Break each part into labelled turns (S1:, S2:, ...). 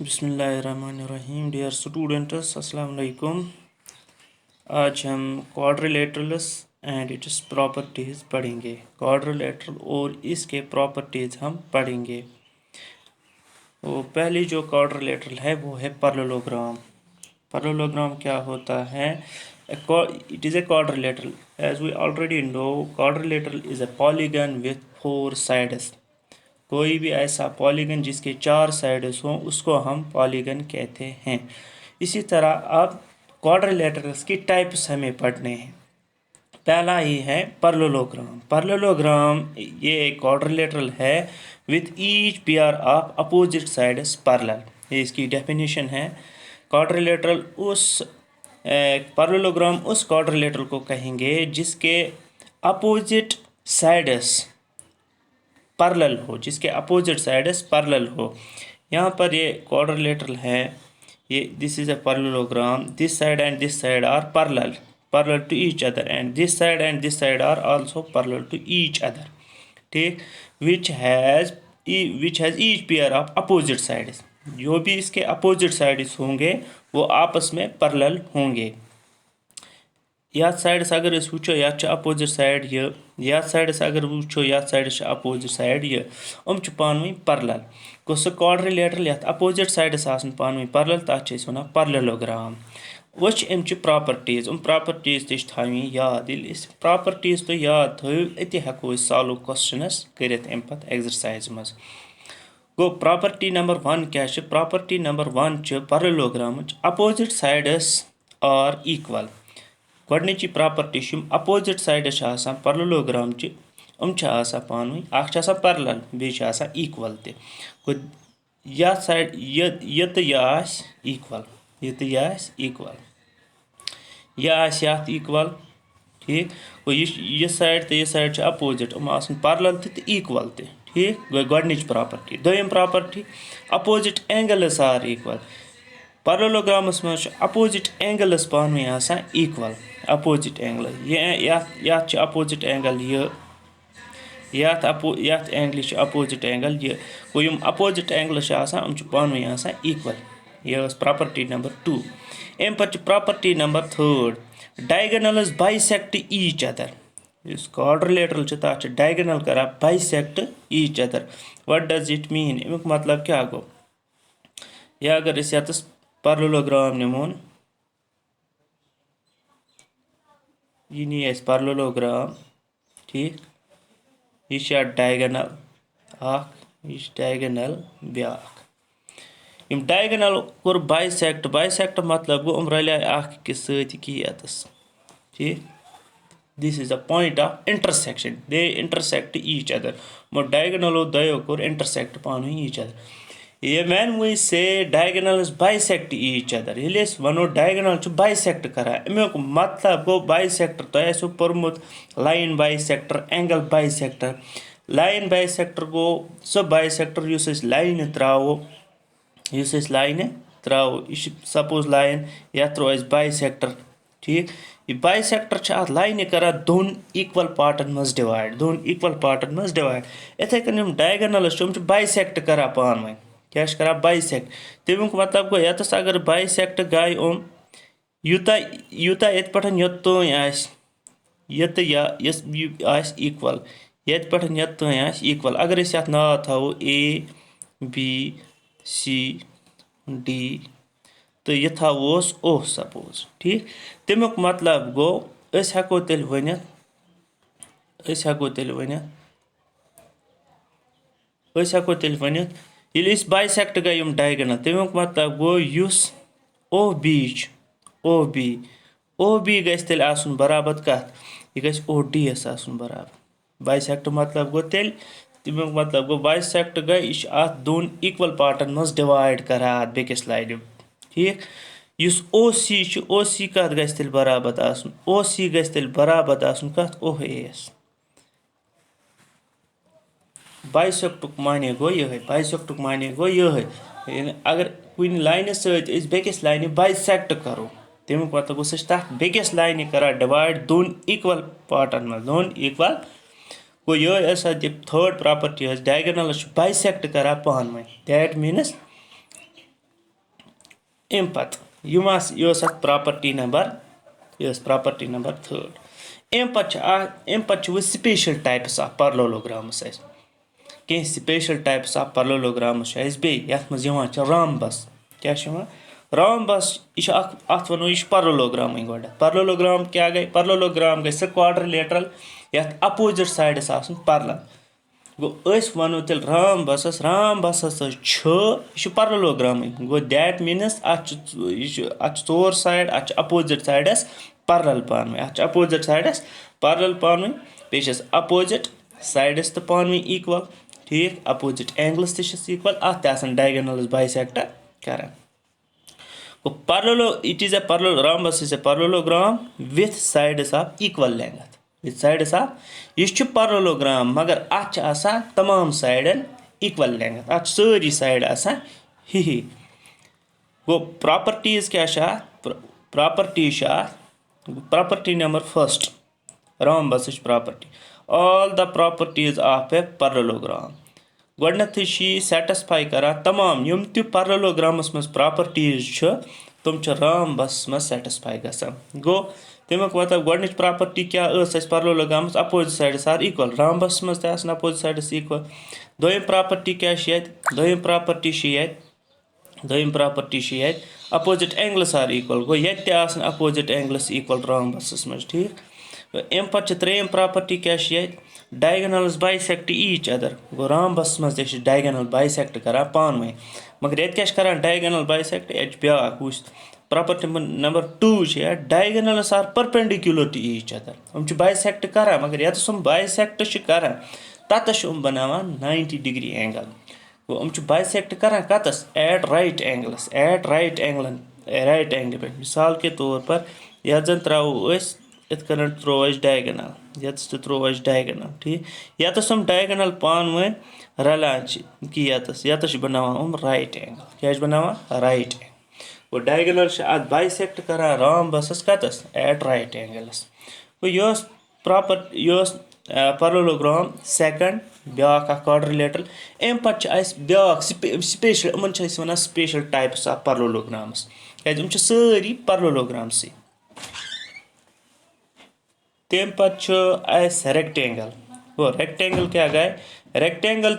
S1: बिस्मिल्लाहिर्रहमानिर्रहीम। Dear students, अस्सलाम वालेकुम। आज हम क्वाड्रिलेटरल्स एंड इट्स प्रॉपर्टीज़ पढ़ेंगे। क्वाड्रिलेटरल और इसके प्रॉपर्टीज़ हम पढ़ेंगे। वो पहली जो क्वाड्रिलेटरल है वो है पैरेललोग्राम। पैरेललोग्राम क्या होता है? It is a quadrilateral. As we already know, quadrilateral is a polygon with 4 sides. कोई भी ऐसा पॉलीगन जिसके 4 साइड्स हों उसको हम पॉलीगन कहते हैं। इसी तरह अब क्वाड्रिलेटरल्स की टाइप्स हमें पढ़ने हैं। पहला ही है पैरेललोग्राम। पैरेललोग्राम ये एक क्वाड्रिलेटरल है with each pair of opposite sides parallel. ये इसकी डेफिनेशन है। क्वाड्रिलेटरल पैरेललोग्राम उस क्वाड्रिलेटरल को कहेंगे जिसके अपोजिट साइड्स पैरेलल हो, जिसके अपोजिट साइड्स पैरेलल हो। यहाँ पर ये क्वाड्रिलेटरल है, ये this is a parallelogram. This side and this side are parallel to each other, and this side and this side are also parallel to each other. ठीक, which has each pair of opposite sides. जो भी इसके opposite sides होंगे वो आपस में parallel होंगे। यह साइड्स अगर अस वुचो, यह अपोजिट साइड यह साइड्स अगर वुचो, यह साइड्स अपोजिट साइड यम पानवी पैरेलल। गो सह क्वाड्रिलेटरल यथ अपोजिट साइड्स आसन पानवी पैरेलल, तथ वनान पैरेललोग्राम। वच अमचि प्रॉपर्टीज, प्रॉपर्टीज तश थी याद। प्रॉपर्टीज तो याद थो, अति हेको सॉल्व क्वेश्चनस करित अम पत एक्सरसाइज मज। गो प्रॉपर्टी नंबर 1 क्या? Property number 1 parallelogram opposite sides are equal. गोडनिची प्रॉपर्टी अपोजिट साइड्स पैरेललोग्राम पानवी पैरेलल बे इक्वल तो यह साइड यह तो यह इक्वल, यह तो यह इक्वल, यह इक्वल। ठीक, यह साइड तो यह साइड अपोजिट पैरेलल तो इक्वल तो। ठीक, गई गोडनिच प्रॉपर्टी। दोयम property opposite angles are equal. Parallelograms मज अपोजिट एंगल्स पानवी इक्वल। अपोजिट एंगल यह अपोजिट एंगल यथ एंगल अपोजिट एंगल गो यम अपोजिट एंगल पानवी इक्वल। यह प्रॉपर्टी नंबर 2। अम पे property number 3, diagonals bisect each other. इस क्वाड्रिलेटरल तथ डायगोनल करा bisect each other. What does it mean? अमुक मतलब क्या गो? यह अगर यतस पैरेललोग्राम निमोन, यह नी पैरेललोग्राम। ठीक, यह डायगोनल यह डायगोनल ब्याक। यम डायगोनल कोर बाइसेक्ट। बाइसेक्ट मतलब गो रलिया अकिस सतस। ठीक, this is a point of intersection. They intersect each other. मो डायगोनलो दयो कोर इंटरसेक्ट पानवी each other. When we say diagonals bisect each other, ये वनो डायगोनल बाइसेक्ट करा, अमुक मतलब गो बाइसेक्टर तो पोर्मुत line bisector, angle bisector. Line bisector गो सो बाइसेक्टर युस लाइन त्रावो, सपोज लाइन यह त्रो बाइसेक्टर। ठीक, यह बाइसेक्टर अत लाइन करा दोन इक्वल पार्टन मज डिवाइड, दोन इक्वल पार्टन मज डिवाइड। इथे कन डायगोनल्स बाइसेक्ट करा पानवे, क्या करा बाइसेक्ट। तमुक मतलब गो यतस अगर बाइसेक्ट गई यूता यूता ये पे यत इक्वल, ये पे इक्वल। अगर ये नाव थो ABC D तो यह थोस O सपोज। ठीक, तमुक मतलब गो हेको तेल वनित, ये बाइसेक्ट गई यम डायगोनल, तमुक मतलब गो युस OB गस तेल आसुन बराबर कत, यह गस ODS आसुन बराबर। बाइसेक्ट मतलब गो तेल, तमुक मतलब गो बाइसेक्ट गई यह दोन इक्वल पार्टन मज डिवाइड करा बेकिस लाइन। ठीक, युस OC कत गस तेल बराबर आसुन, OC गस तेल बराबर आसुन कत OAS। बाइसेक्टुक माने गो यह, बाइसेक्टुक माने गो यह। अगर कुन लाइन सत बेकिस लाइन बाइसेक्ट करो, तमुक मतलब गो सह बेकिस लाइन करा डिवाइड दोन इक्वल पार्टन में, दोन इक्वल। गो यह थर्ड प्रॉपर्टी डायगोनल बाइसेक्ट करा पानवे। दैट मीन्स अमि पत्तु यह अथ प्रॉपर्टी नंबर प्रॉपर्टी नंबर 3 अमि पत्तु स्पेशल टाइप्स ऑफ parallelograms कहीं स्पेशल टाइप्स ऑफ parallelograms बे यथ मज rhombus क्या rhombus यह अत वनो यह parallelogram गोड parallelogram क्या गई parallelogram गई सह quadrilateral यथ अपोजिट साइड्स आसन parallel गो वनो तेल rhombus parallelogram go that means अत 4 साइड अत अपोजिट साइड्स parallel पान अत अपोजिट साइड्स parallel पान पे अपोजिट साइड्स तो पान इक्वल ठीक अपोजिट एंगल्स इक्वल अत डायगोनल्स बाइसेक्ट करान गो it is a rhombus is a parallelogram with sides of equal length with sides of यह parallelogram मगर अत तमाम साइडन equal length अत सारी साइड ही गो प्रॉपर्टीज क्या property number 1 rhombus property all the properties of a parallelogram गोडनथै satisfy करा तमाम यम त parallelograms मज प्रॉपर्टीज तुम rhombus मज सेटिस्फाई गसान गो तमुक मतलब गोडनिच प्रॉपर्टी क्या parallelograms opposite sides are equal rhombus मज त अपोजिट साइड्स इक्वल दोयम प्रॉपर्टी क्या दोयम property opposite angles are equal गो ये अपोजिट एंगल्स इक्वल rhombus मज ठीक अमि पत्तु त्रेयम प्रॉपर्टी क्या डायगोनल्स बाइसेक्ट ईच अदर गो rhombus मज डायगोनल बाइसेक्ट करा पान वे मगर ये क्या करान डायगोनल बाइसेक्ट ये ब्या property number 2 diagonals are perpendicular to each other हम बाइसेक्ट करा मगर ये हम बाइसेक्ट करा ततस बनावान 90 डिग्री एंगल गो हम बाइसेक्ट करा कतस एट राइट एंगल पे मिसाल के तौर पर यह जन त्रो इत त्रो डायगोनल ये त्रो डायगोनल ठीक ये हम डायगोनल पान वन रलान कि ये बनावान राइट एंगल क्या बनावान राइट एंगल वो डायगोनल अत बाइसेक्ट करा rhombus कतस एट राइट एंगल्स गो यह प्रॉपर्टी parallelogram सेकंड ब्या quadrilateral अमि पत्तु ब्या special in one special types of parallelograms क्या सारी parallelograms तम पत्तु रेक्टेंगल वो रेक्टेंगल क्या गए rectangle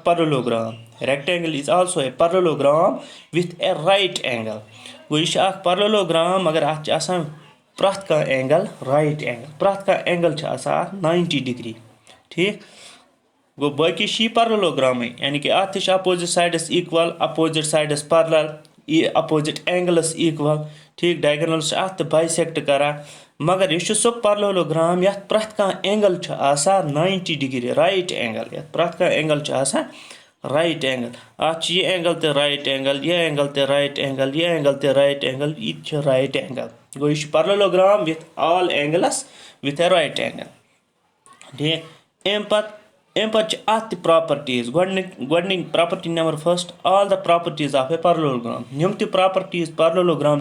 S1: parallelogram rectangle is also a parallelogram with a right angle गो यह parallelogram मगर अत प्रथ का एंगल राइट एंगल प्रथ का एंगल 90 डिग्री ठीक गो बाकी parallelogram यानी कि अत opposite sides equal opposite sides parallel opposite angles equal ठीक डायगोनल्स अत बाइसेक्ट करा मगर यह सो parallelogram यथ प्रथ का एंगल 90 डिग्री राइट एंगल यथ प्रथ का एंगल राइट एंगल अत एंगल ते राइट एंगल यह एंगल ते राइट एंगल यह एंगल ते राइट एंगल यह राइट एंगल गो यह parallelogram with all angles with a right angle ठीक अमि पत्तु अत प्रॉपर्टीज गोडनी property number 1 all the properties of a parallelogram यम त प्रॉपर्टीज parallelogram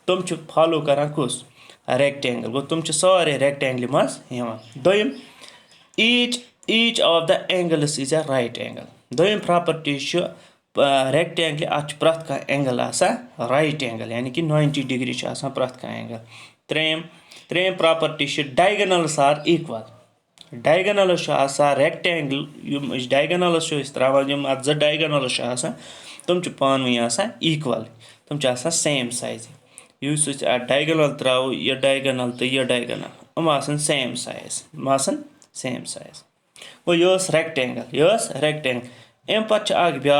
S1: तुम फॉलो करान कुस रेक्टेंगल गो तुम सारे रेक्टेंगल मज दोयम each of the angles is a right angle दोयम प्रॉपर्टी रेक्टेंगल अत प्रथ का एंगल राइट एंगल यानी कि 90 डिग्री प्रथ का एंगल त्रेम property diagonals are equal diagonals rectangle diagonals त्रावान अत 2 डायगोनल्स तुम पान वन इक्वल तुम सेम साइज युस डायगोनल त्रो यह डायगोनल तो यह डायगोनल हम सेम साइज गो यह रेक्टेंगल अमि पत्तु ब्या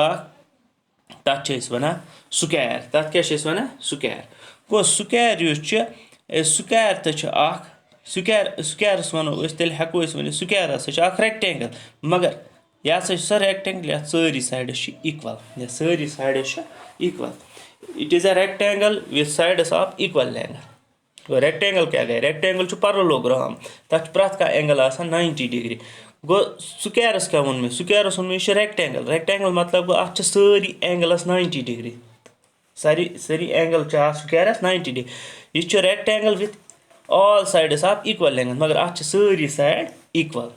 S1: तथ वनान स्क्वायर तथ क्या वनान स्क्वायर गो स्क्वायर स्क्वायर तो स्क्वायरस वनो तेल हेको वन स्क्वायर हसा रेक्टेंगल मगर यह सह रेक्टेंगल ये सारी साइड्स इक्वल सारी sides equal it is a rectangle with sides of equal length rectangle क्या गए रेक्टेंगल parallelogram तथ प्रथ का एंगल 90 डिग्री गो स्क्वायरस क्या वो स्क्वायरस वो रेक्टेंगल मतलब गो अत सारी एंगल्स 90 डिग्री सारी एंगल स्क्वायरस 90 डिग्री यह rectangle with all sides of equal length मगर अत सारी साइड इक्वल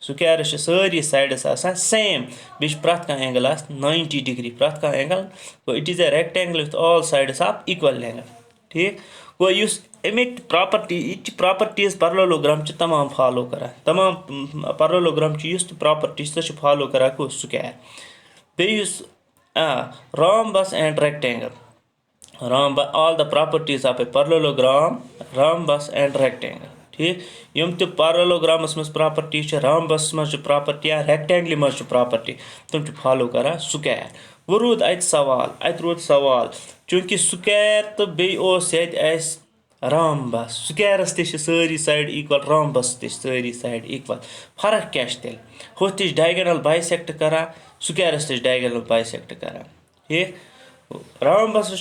S1: स्क्वायरस सारी साइड्स आसान सेम बेश प्रथ कह एंगल 90 डिग्री प्रथ कह angle go it is a rectangle with all sides of equal length ठीक गो युस अमिक प्रॉपर्टीज पैरेललोग्राम तमाम फॉलो करा तमाम पैरेललोग्राम युस प्रॉपर्टी सह फॉलो करा को square बेयुस rhombus and rectangle all the properties of a parallelogram rhombus and rectangle ठीक यम तो पैरेललोग्रामस मज प्रॉपर्टी rhombus मज प्रॉपर्टी या रेक्टेंगल मज प्रॉपर्टी तुम फॉलो करा स्क्वायर वो रूद अत सवाल चूंकि स्क्वायर तो बे rhombus स्क्वायरस ते सारी साइड इक्वल rhombus ते सारी साइड इक्वल फर्क क्या तेल हो डायगोनल बाइसेक्ट करा स्क्वायरस ते डायगोनल बाइसेक्ट करा ठीक rhombus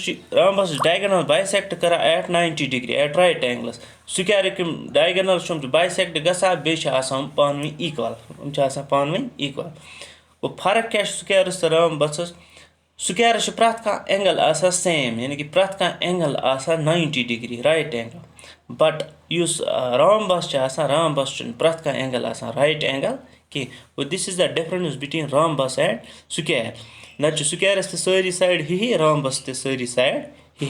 S1: डायगोनल बाइसेक्ट करा at 90 degree at right angles square diagonal bisect गसा बे पान इक्वल पान इक्वल वो फर्क क्या स्क्वायरस तो rhombus स्क्वायरस प्रथ कह एंगल सेम यानी कि प्रथ कह angle 90 degree right angle but use rhombus rhombus प्रथ कह एंगल राइट एंगल कि this is the difference between rhombus and square न स्क्वायरस सारी साइड ही rhombus सारी साइड ही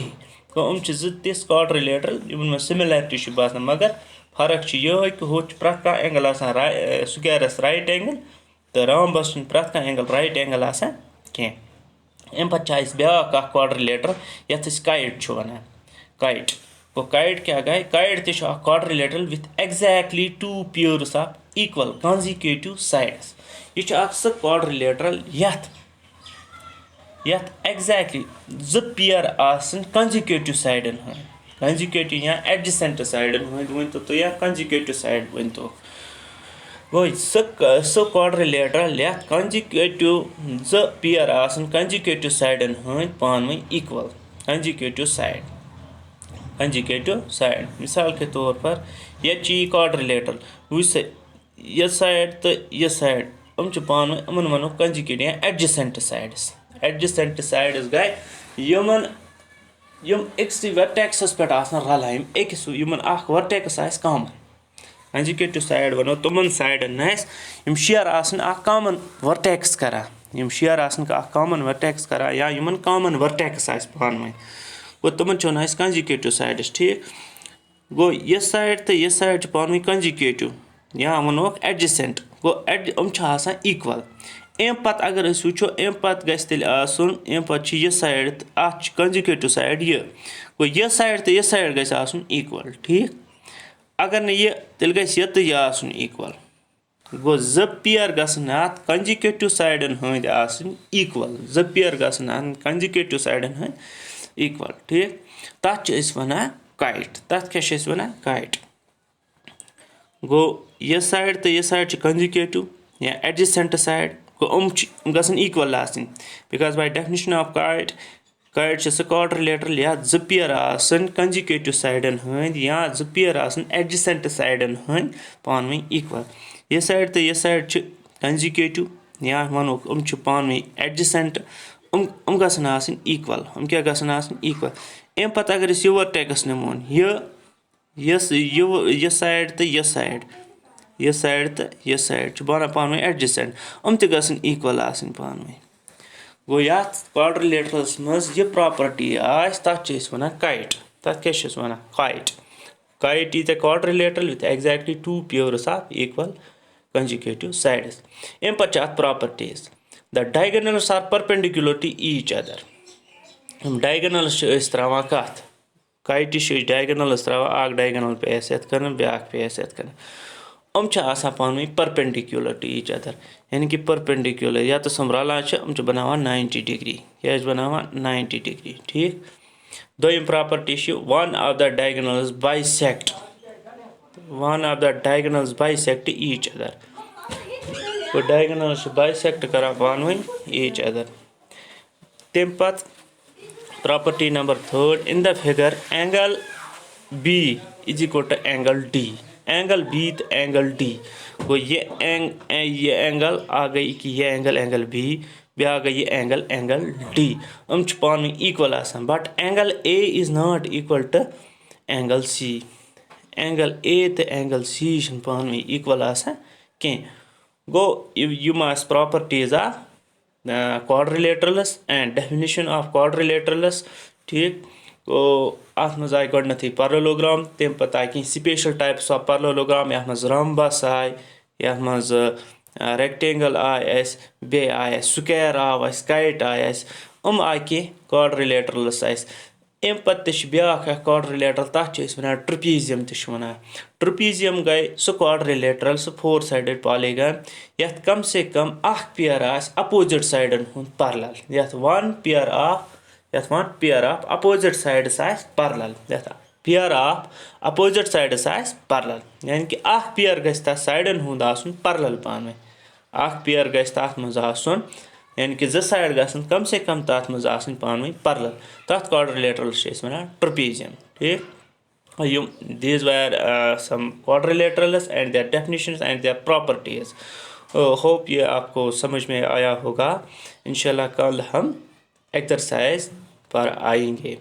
S1: जो तिस क्वाड्रिलेटरल इन सिमिलैरिटी बासान मगर फर्क ये कि हो प्रथ कह एंगल स्क्वायरस राइट एंगल तो rhombus प्रथ कह एंगल राइट एंगल कह अम पे ब्या क्वाड्रिलेटर ये काइट वन काइट गो काइट क्या गए काइट ते quadrilateral with exactly 2 pairs of equal consecutive sides यह सह क्वाड्रिलेटरल यथ एग्जैक्टली 2 पेयर कंजिक्यूटिव साइडन कंजिक्यूटिव या एडजेसेंट साइडन वन तो या कंजिक्यूटिव साइड वन तो गो सह क्वाड्रिलेटरल यथ कंजिक्यूटिव 2 पेयर कंजिक्यूटिव साइडन पान इक्वल कंजिक्यूटिव साइड मिसाल के तौर पर ये क्वाड्रिलेटरल वुस यह साइड तो यह साइड पान वन वनो कंजिक्यूटिव या एडजेसेंट साइड्स गए यम एक्स वर्टेक्सस पे रलान अकिस वर्टेक्स कॉमन कंजिक्यूटिव साइड वनो तुमन साइडन शेयर कॉमन वर्टेक्स करा शेयर कॉमन वर्टेक्स करा या कॉमन वर्टेक्स पान वन गो तुमन कंजिक्यूटिव साइड्स ठीक गो यह साइड तो यह साइड पान कंजिक्यूटिव या वनो एडजेसेंट गो इक्वल अम पत अगर वो अम पत गम पे यह साइड कंजिक्यूटिव साइड यह साइड तो यह साइड गई इक्वल ठीक अगर न यह तेल गई तो यह इक्वल गो 2 पेयर गसन कंजिक्यूटिव साइडन हंद इक्वल 2 पेयर गसन कंजिक्यूटिव साइडन हंद इक्वल ठीक तथ वन काइट तथ क्या वन काइट गो यह साइड तो यह साइड कंजिक्यूटिव या एडजेसेंट साइड गो गसन equal because by definition of kite सह क्वाड्रिलेटरल या 2 पेयर कंजिक्यूटिव साइडन हंद या 2 पेयर एडजेसेंट साइडन हंद पान इक्वल यह साइड तो यह साइड कंजिक्यूटिव या वनो पान एडजेसेंट गसन इक्वल क्या गसन इक्वल अम पे अगर यह वर्टेक्स निमोन यह साइड तो यह साइड यह साइड बना पान एडजेसेंट ते गसन इक्वल पान गो ये क्वाड्रिलेटरस मज यह प्रॉपर्टी तथ वन काइट तथ क्या वन kite is a quadrilateral with exactly 2 pairs of equal consecutive sides अम पे properties the diagonals are perpendicular to each other diagonals त्रावान कत काइट डायगोनल्स त्रावान डायगोनल पे कन ब्या पे कन पान परपेंडिकुलर टू ईच अदर यानी कि परपेंडिकुलर या तो रलान बनावान 90 डिग्री क्या बनावान 90 डिग्री ठीक दोयम property one of the diagonals bisect each other तो डायगोनल्स बाइसेक्ट करा पान ईच अदर तम पत property number 3 in the figure angle B is equal to angle B तो एंगल डी गो ये एंगल आ गई कि ये एंगल बी ब्या गई ये एंगल डी पान equal but angle A is not equal to angle C angle A तो एंगल सी पान इक्वल कह गो यम आस properties of quadrilaterals and definition of quadrilaterals ठीक तो अत मज आए गोडनथी parallelogram तम पत आए कहीं स्पेशल टाइप्स ऑफ parallelogram यथ मज rhombus आए यथ मज rectangle आए बे आए square आव kite आए आए कहीं quadrilaterals अम पत ब्या quadrilateral तथ वन trapezium वन trapezium गए सो quadrilateral सो 4 sided polygon यथ कम से कम पेयर अपोजिट साइडन हुंद parallel यथ one pair of opposite sides parallel यथ pair of opposite sides parallel यानी कि पेयर गस तथ साइडन हुंद आसुन parallel पान पेयर गस तथ मज आसुन यानी कि 2 साइड गसन कम से कम तथ मज आसुन पान parallel तथ quadrilateral वन trapezium ठीक these were some quadrilaterals and their definitions and their properties. Hope ये आपको समझ में आया होगा। इंशाल्लाह कल हम एक्सरसाइज पर आएंगे।